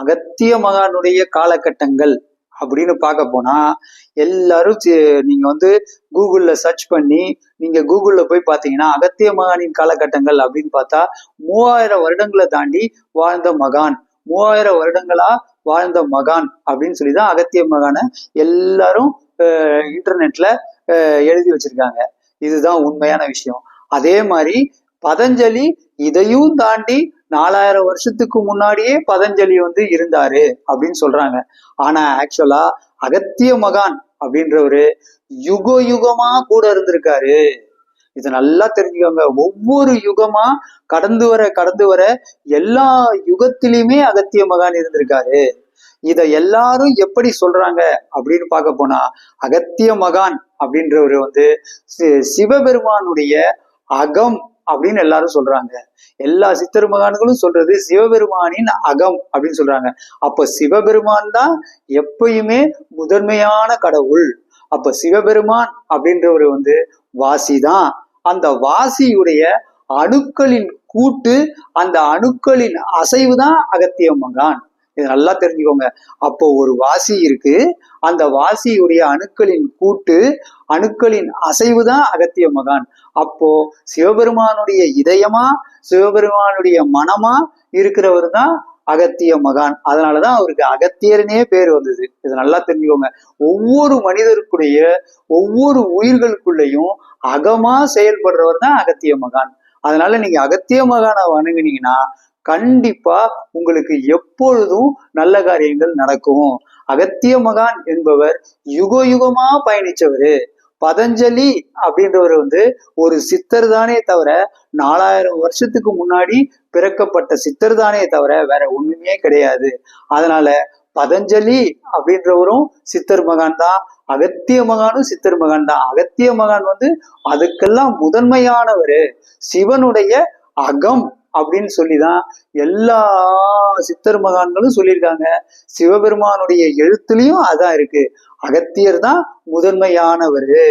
அகத்திய மகானுடைய காலகட்டங்கள் அப்படின்னு பார்க்க போனா எல்லாரும் நீங்க கூகுள்ல சர்ச் பண்ணி நீங்க கூகுள்ல போய் பாத்தீங்கன்னா அகத்திய மகானின் காலகட்டங்கள் அப்படின்னு பார்த்தா 3000 வருடங்களை தாண்டி வாழ்ந்த மகான், 3000 வருடங்களா வாழ்ந்த மகான் அப்படின்னு சொல்லிதான் அகத்திய மகானை எல்லாரும் இன்டர்நெட்ல எழுதி வச்சிருக்காங்க. இதுதான் உண்மையான விஷயம். அதே மாதிரி பதஞ்சலி இதையும் தாண்டி 4000 வருஷத்துக்கு முன்னாடியே பதஞ்சலி இருந்தாரு அப்படின்னு சொல்றாங்க. ஆனா ஆக்சுவலா அகத்திய மகான் அப்படின்றவரு யுக யுகமா கூட இருந்திருக்காரு. இதை நல்லா தெரிஞ்சுக்கோங்க. ஒவ்வொரு யுகமா கடந்து வர எல்லா யுகத்திலையுமே அகத்திய மகான் இருந்திருக்காரு. இத எல்லாரும் எப்படி சொல்றாங்க அப்படின்னு பார்க்க போனா அகத்திய மகான் அப்படின்றவரு சிவபெருமானுடைய அகம் அப்படின்னு எல்லாரும் சொல்றாங்க. எல்லா சித்தர் மகான்களும் சொல்றது சிவபெருமானின் அகம் அப்படின்னு சொல்றாங்க. அப்ப சிவபெருமான் தான் எப்பயுமே முதன்மையான கடவுள். அப்ப சிவபெருமான் அப்படின்றவரு வாசிதான். அந்த வாசியுடைய அணுக்களின் கூட்டு, அந்த அணுக்களின் அசைவு தான் அகத்திய மகான். இது நல்லா தெரிஞ்சுக்கோங்க. அப்போ ஒரு வாசி இருக்கு, அந்த வாசியுடைய அணுக்களின் கூட்டு, அணுக்களின் அசைவு தான் அகத்திய மகான். அப்போ சிவபெருமானுடைய இதயமா, சிவபெருமானுடைய மனமா இருக்கிறவர் தான் அகத்திய மகான். அதனாலதான் அவருக்கு அகத்தியர்னே பேர் வந்தது. இதை நல்லா தெரிஞ்சுக்கோங்க. ஒவ்வொரு மனிதருக்குடைய ஒவ்வொரு உயிர்களுக்குள்ளேயும் அகமா செயல்படுறவர் தான் அகத்திய மகான். அதனால நீங்க அகத்திய மகானை வணங்குனீங்கன்னா கண்டிப்பா உங்களுக்கு எப்பொழுதும் நல்ல காரியங்கள் நடக்கும். அகத்திய மகான் என்பவர் யுக யுகமா பயணிச்சவரு. பதஞ்சலி அப்படின்றவர் ஒரு சித்தர் தானே தவிர 4000 வருஷத்துக்கு முன்னாடி பிறக்கப்பட்ட சித்தர் தானே தவிர வேற ஒண்ணுமே கிடையாது. அதனால பதஞ்சலி அப்படின்றவரும் சித்தர் மகான் தான், அகத்திய மகானும் சித்தர் மகான் தான். அகத்திய மகான் அதுக்கெல்லாம் முதன்மையானவரு, சிவனுடைய அகம் அப்படின்னு சொல்லிதான் எல்லா சித்தர் மகான்களும் சொல்லியிருக்காங்க. சிவபெருமானுடைய எழுத்துலயும் அதான் இருக்கு, அகத்தியர் தான் முதன்மையானவரு.